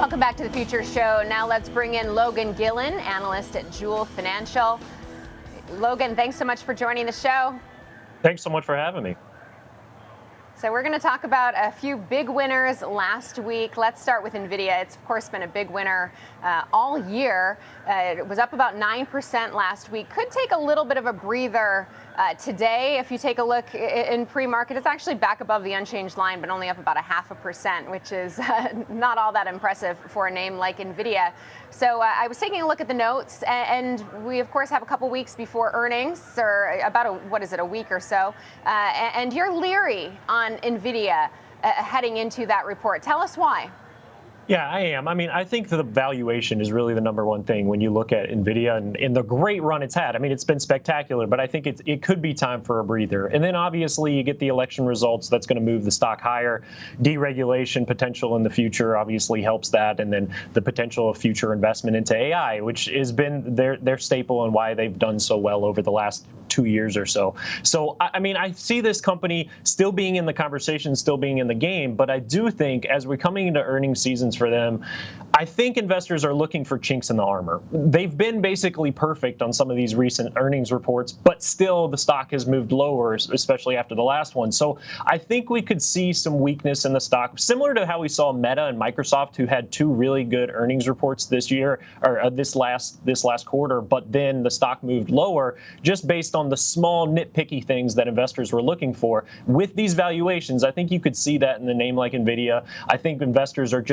Welcome back to the Future Show. Now let's bring in Logan Gilland, analyst at Jewel Financial. Logan, thanks so much for joining the show. Thanks so much for having me. So we're going to talk about a few big winners last week. Let's start with Nvidia. It's, of course, been a big winner all year. It was up about 9% last week. Could take a little bit of a breather today. If you take a look in pre-market, it's actually back above the unchanged line, but only up about 0.5%, which is not all that impressive for a name like Nvidia. So I was taking a look at the notes, and we, of course, have a couple weeks before earnings, or about a week or so. And you're leery on Nvidia heading into that report. Tell us why. Yeah, I am. I mean, I think the valuation is really the number one thing when you look at Nvidia and the great run it's had. I mean, it's been spectacular, but I think it could be time for a breather. And then obviously you get the election results. That's going to move the stock higher. Deregulation potential in the future obviously helps that. And then the potential of future investment into AI, which has been their staple and why they've done so well over the last 2 years or so. So, I mean, I see this company still being in the conversation, still being in the game, but I do think as we're coming into earnings seasons for them, I think investors are looking for chinks in the armor. They've been basically perfect on some of these recent earnings reports, but still the stock has moved lower, especially after the last one. So I think we could see some weakness in the stock, similar to how we saw Meta and Microsoft, who had two really good earnings reports this year, or this last quarter, but then the stock moved lower just based on the small nitpicky things that investors were looking for. With these valuations, I think you could see that in a name like Nvidia. I think investors are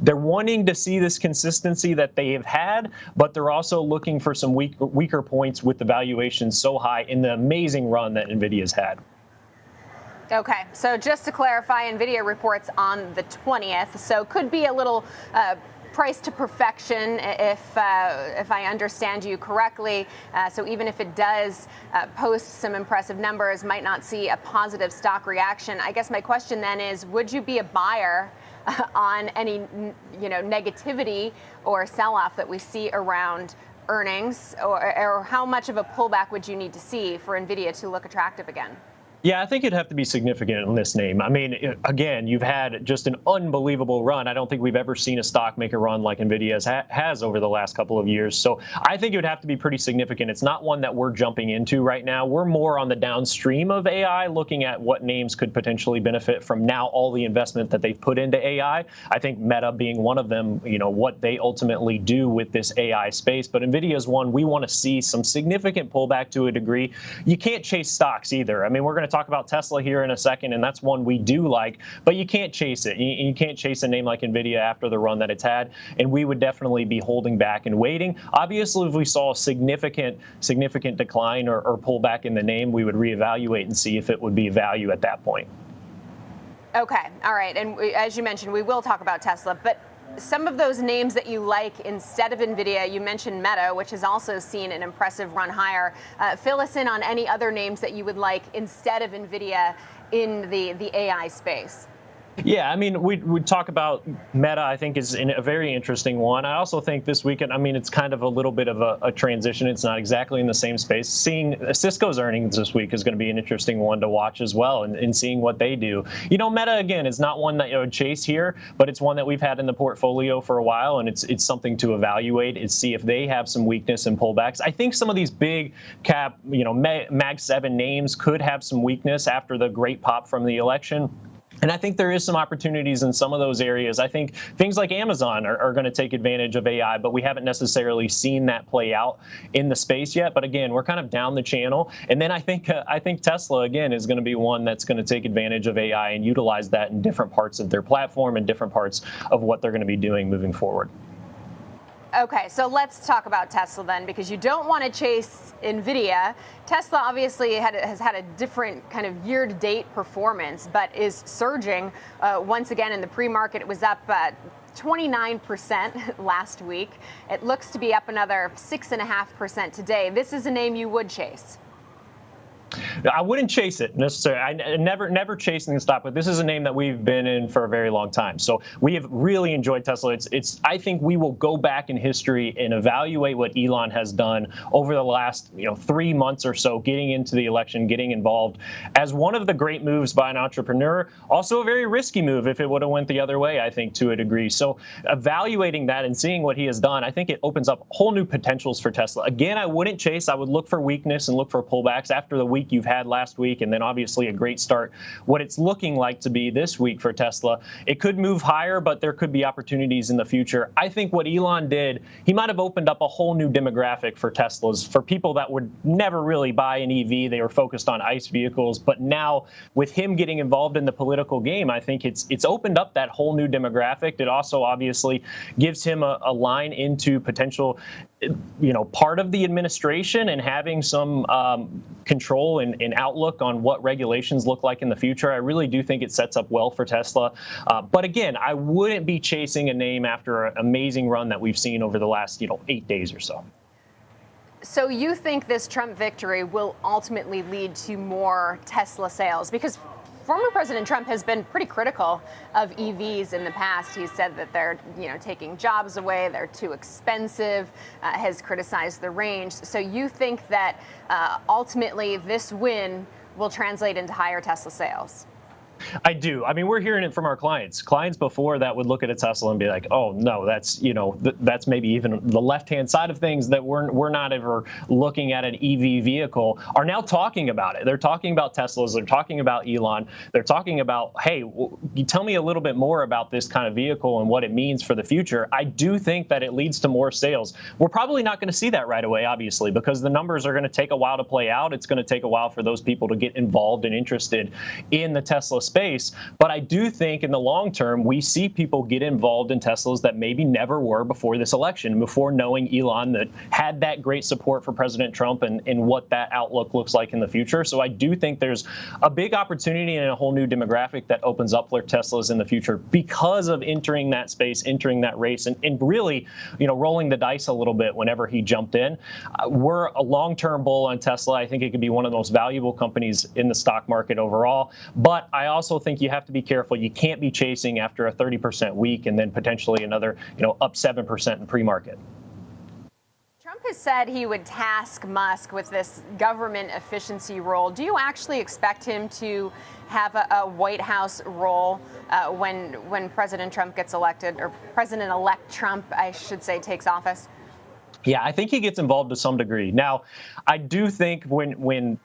they're wanting to see this consistency that they have had, but they're also looking for some weaker points with the valuation so high in the amazing run that Nvidia's had. Okay, so just to clarify, Nvidia reports on the 20th, so could be a little price to perfection, if I understand you correctly. So even if it does post some impressive numbers, might not see a positive stock reaction. I guess my question then is, would you be a buyer on any negativity or sell-off that we see around earnings, or how much of a pullback would you need to see for Nvidia to look attractive again? Yeah, I think it'd have to be significant in this name. I mean, again, you've had just an unbelievable run. I don't think we've ever seen a stock make a run like Nvidia has over the last couple of years. So I think it would have to be pretty significant. It's not one that we're jumping into right now. We're more on the downstream of AI, looking at what names could potentially benefit from now all the investment that they've put into AI. I think Meta being one of them, what they ultimately do with this AI space. But Nvidia is one we want to see some significant pullback to a degree. You can't chase stocks either. I mean, we're going to talk about Tesla here in a second, and that's one we do like, but you can't chase it. You can't chase a name like Nvidia after the run that it's had, and we would definitely be holding back and waiting. Obviously, if we saw a significant decline or pullback in the name, we would reevaluate and see if it would be value at that point. Okay, all right, and as you mentioned, we will talk about Tesla, but some of those names that you like instead of Nvidia, you mentioned Meta, which has also seen an impressive run higher. Fill us in on any other names that you would like instead of Nvidia in the AI space. Yeah, I mean, we talk about Meta, I think, is a very interesting one. I also think this weekend, I mean, it's kind of a little bit of a transition. It's not exactly in the same space. Seeing Cisco's earnings this week is going to be an interesting one to watch as well, and seeing what they do. Meta, again, is not one that you would chase here, but it's one that we've had in the portfolio for a while, and it's something to evaluate and see if they have some weakness and pullbacks. I think some of these big cap, Mag 7 names could have some weakness after the great pop from the election. And I think there is some opportunities in some of those areas. I think things like Amazon are going to take advantage of AI, but we haven't necessarily seen that play out in the space yet. But again, we're kind of down the channel. And then I think Tesla, again, is going to be one that's going to take advantage of AI and utilize that in different parts of their platform and different parts of what they're going to be doing moving forward. Okay, so let's talk about Tesla then, because you don't want to chase Nvidia. Tesla obviously has had a different kind of year-to-date performance, but is surging once again in the pre-market. It was up 29% last week. It looks to be up another 6.5% today. This is a name you would chase. I wouldn't chase it necessarily. I never chasing the stock, but this is a name that we've been in for a very long time. So we have really enjoyed Tesla. I think we will go back in history and evaluate what Elon has done over the last 3 months or so, getting into the election, getting involved, as one of the great moves by an entrepreneur. Also a very risky move if it would have went the other way, I think, to a degree. So evaluating that and seeing what he has done, I think it opens up whole new potentials for Tesla. Again, I wouldn't chase. I would look for weakness and look for pullbacks after the week you've had last week, and then obviously a great start. What it's looking like to be this week for Tesla, it could move higher, but there could be opportunities in the future. I think what Elon did, he might have opened up a whole new demographic for Teslas, for people that would never really buy an EV. They were focused on ICE vehicles, but now with him getting involved in the political game, I think it's opened up that whole new demographic. It also obviously gives him a line into potential, part of the administration and having some control and outlook on what regulations look like in the future. I really do think it sets up well for Tesla. But again, I wouldn't be chasing a name after an amazing run that we've seen over the last 8 days or so. So you think this Trump victory will ultimately lead to more Tesla sales? Because former President Trump has been pretty critical of EVs in the past. He said that they're, taking jobs away, they're too expensive, has criticized the range. So you think that ultimately this win will translate into higher Tesla sales? I do. I mean, we're hearing it from our clients. Clients before that would look at a Tesla and be like, "Oh no, that's that's maybe even the left-hand side of things that we're not ever looking at an EV vehicle." Are now talking about it. They're talking about Teslas. They're talking about Elon. They're talking about, "Hey, you tell me a little bit more about this kind of vehicle and what it means for the future." I do think that it leads to more sales. We're probably not going to see that right away, obviously, because the numbers are going to take a while to play out. It's going to take a while for those people to get involved and interested in the Tesla space. But I do think in the long term, we see people get involved in Teslas that maybe never were before this election, before knowing Elon, that had that great support for President Trump and what that outlook looks like in the future. So I do think there's a big opportunity and a whole new demographic that opens up for Teslas in the future because of entering that space, entering that race, and really, rolling the dice a little bit whenever he jumped in. We're a long-term bull on Tesla. I think it could be one of the most valuable companies in the stock market overall. But I also think you have to be careful. You can't be chasing after a 30% week and then potentially another, up 7% in pre-market. Trump has said he would task Musk with this government efficiency role. Do you actually expect him to have a White House role when President Trump gets elected, or President-elect Trump, I should say, takes office? Yeah, I think he gets involved to some degree. Now, I do think when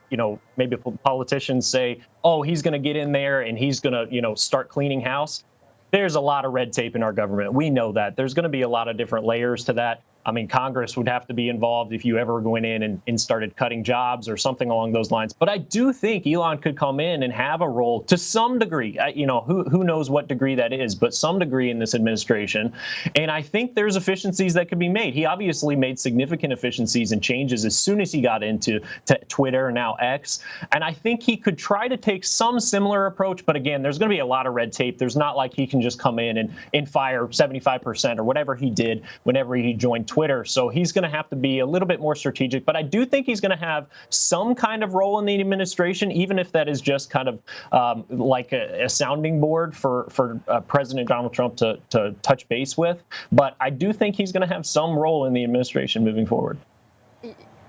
maybe politicians say, "Oh, he's going to get in there and he's going to start cleaning house," there's a lot of red tape in our government. We know that. There's going to be a lot of different layers to that. I mean, Congress would have to be involved if you ever went in and started cutting jobs or something along those lines. But I do think Elon could come in and have a role to some degree. Who knows what degree that is, but some degree in this administration. And I think there's efficiencies that could be made. He obviously made significant efficiencies and changes as soon as he got into Twitter, now X. And I think he could try to take some similar approach. But again, there's going to be a lot of red tape. There's not like he can just come in and fire 75% or whatever he did whenever he joined Twitter. So he's going to have to be a little bit more strategic, but I do think he's going to have some kind of role in the administration, even if that is just kind of like a sounding board for President Donald Trump to touch base with. But I do think he's going to have some role in the administration moving forward.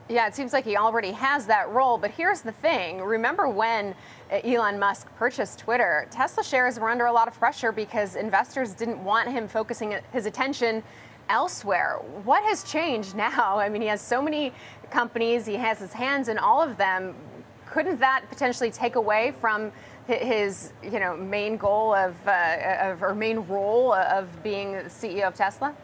Yeah, it seems like he already has that role. But here's the thing. Remember when Elon Musk purchased Twitter, Tesla shares were under a lot of pressure because investors didn't want him focusing his attention elsewhere. What has changed now? I mean, he has so many companies, he has his hands in all of them. Couldn't that potentially take away from his, main goal or main role of being CEO of Tesla?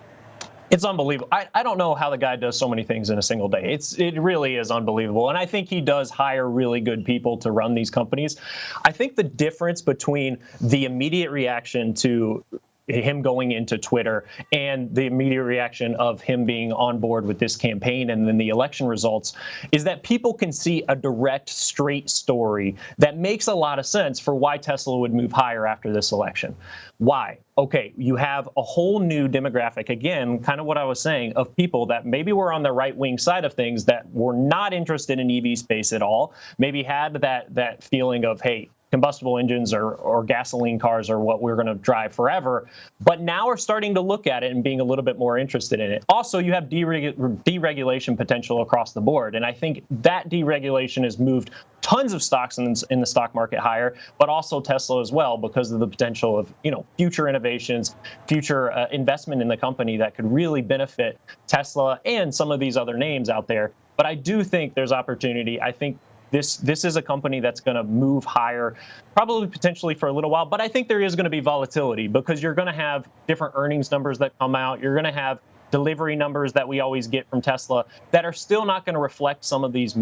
It's unbelievable. I don't know how the guy does so many things in a single day. It really is unbelievable. And I think he does hire really good people to run these companies. I think the difference between the immediate reaction to him going into Twitter and the immediate reaction of him being on board with this campaign and then the election results is that people can see a direct, straight story that makes a lot of sense for why Tesla would move higher after this election. Why? Okay, you have a whole new demographic, again, kind of what I was saying, of people that maybe were on the right-wing side of things that were not interested in EV space at all, maybe had that feeling of, hey, combustible engines or gasoline cars are what we're going to drive forever, but now are starting to look at it and being a little bit more interested in it. Also, you have deregulation potential across the board, and I think that deregulation has moved tons of stocks in the stock market higher, but also Tesla as well because of the potential of future innovations, future investment in the company that could really benefit Tesla and some of these other names out there. But I do think there's opportunity. I think this is a company that's going to move higher, probably potentially for a little while. But I think there is going to be volatility because you're going to have different earnings numbers that come out. You're going to have delivery numbers that we always get from Tesla that are still not going to reflect some of these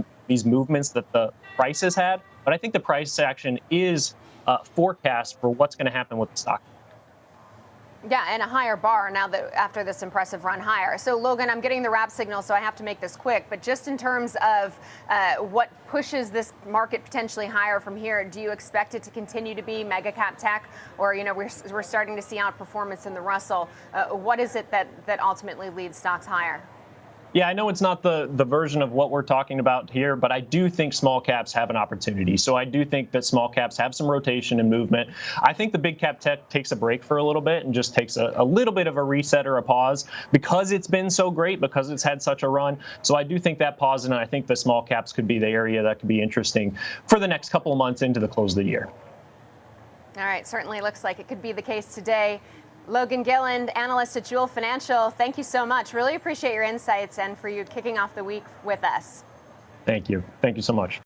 movements that the price has had. But I think the price action is forecast for what's going to happen with the stock. Yeah, and a higher bar now that after this impressive run higher. So, Logan, I'm getting the wrap signal, so I have to make this quick. But just in terms of what pushes this market potentially higher from here, do you expect it to continue to be mega cap tech, or we're starting to see outperformance in the Russell? What is it that ultimately leads stocks higher? Yeah, I know it's not the version of what we're talking about here, but I do think small caps have an opportunity. So I do think that small caps have some rotation and movement. I think the big cap tech takes a break for a little bit and just takes a little bit of a reset or a pause because it's been so great, because it's had such a run. So I do think that pause, and I think the small caps could be the area that could be interesting for the next couple of months into the close of the year. All right, certainly looks like it could be the case today. Logan Gilland, analyst at Jewel Financial, thank you so much. Really appreciate your insights and for you kicking off the week with us. Thank you. Thank you so much.